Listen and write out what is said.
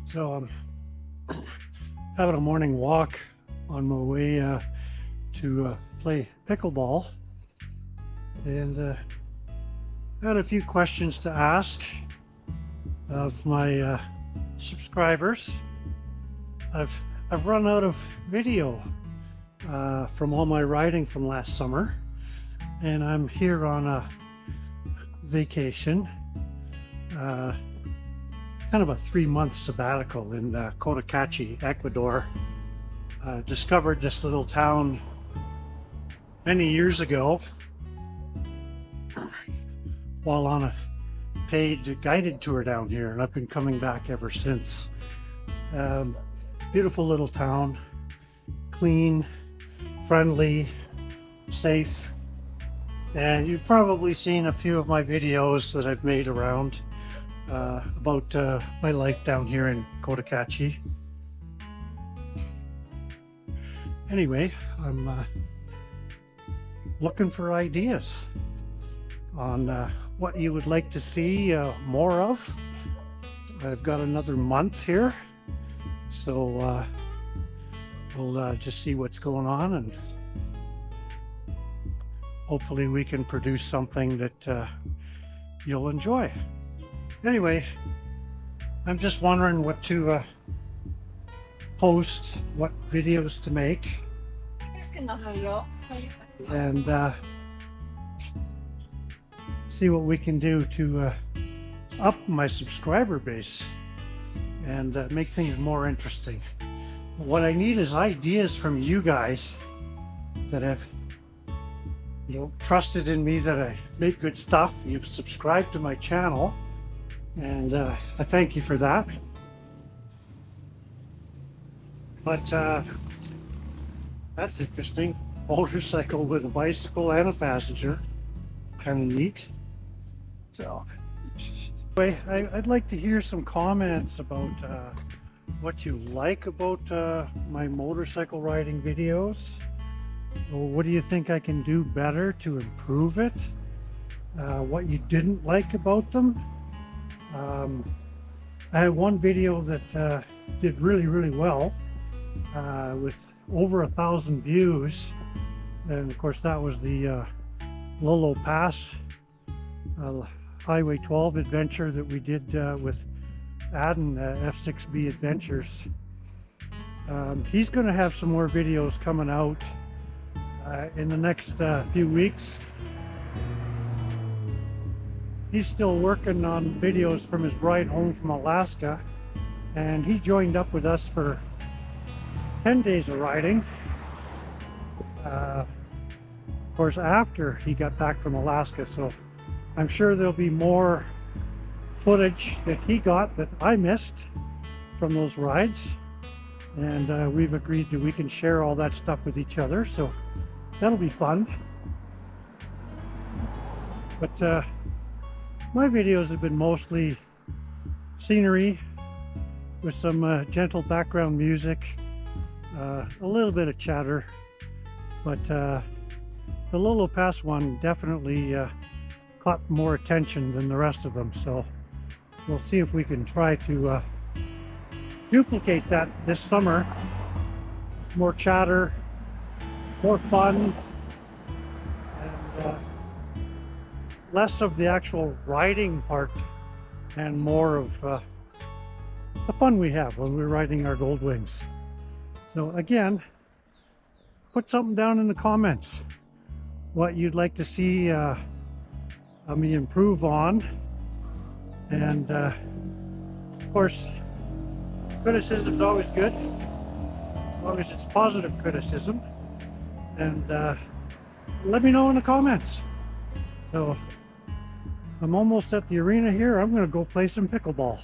So I'm having a morning walk on my way to play pickleball, and had a few questions to ask of my subscribers. I've run out of video from all my riding from last summer, and I'm here on a vacation, kind of a 3-month sabbatical in Cotacachi, Ecuador. Discovered this little town many years ago while on a paid guided tour down here, and I've been coming back ever since. Beautiful little town, clean, friendly, safe, and you've probably seen a few of my videos that I've made around about my life down here in Cotacachi. Anyway, I'm looking for ideas on what you would like to see more of. I've got another month here, so we'll just see what's going on, and hopefully we can produce something that you'll enjoy. Anyway, I'm just wondering what to post, what videos to make, and see what we can do to up my subscriber base and make things more interesting. What I need is ideas from you guys that have trusted in me that I make good stuff. You've subscribed to my channel, and I thank you for that. But that's interesting. Motorcycle with a bicycle and a passenger. Kind of neat. So anyway, I'd like to hear some comments about what you like about my motorcycle riding videos. What do you think I can do better to improve it? What you didn't like about them? I had one video that did really well with over 1,000 views, and of course that was the Lolo Pass Highway 12 adventure that we did with Adden F6B Adventures. He's going to have some more videos coming out in the next few weeks. He's still working on videos from his ride home from Alaska, and he joined up with us for 10 days of riding. Of course, after he got back from Alaska, so I'm sure there'll be more footage that he got that I missed from those rides, and we've agreed that we can share all that stuff with each other, so that'll be fun. But my videos have been mostly scenery with some gentle background music, a little bit of chatter, but the Lolo Pass one definitely caught more attention than the rest of them, so we'll see if we can try to duplicate that this summer. More chatter, more fun, and less of the actual riding part and more of the fun we have when we're riding our Gold Wings. So again, put something down in the comments what you'd like to see me improve on, and of course criticism's always good as long as it's positive criticism, and let me know in the comments. So I'm almost at the arena here. I'm going to go play some pickleball.